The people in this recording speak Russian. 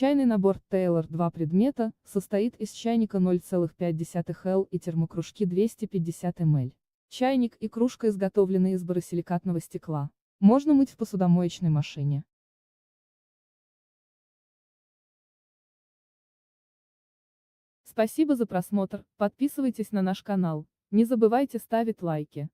Чайный набор Taylor 2 предмета, состоит из чайника 0,5 L и термокружки 250 ml. Чайник и кружка изготовлены из боросиликатного стекла. Можно мыть в посудомоечной машине. Спасибо за просмотр, подписывайтесь на наш канал, не забывайте ставить лайки.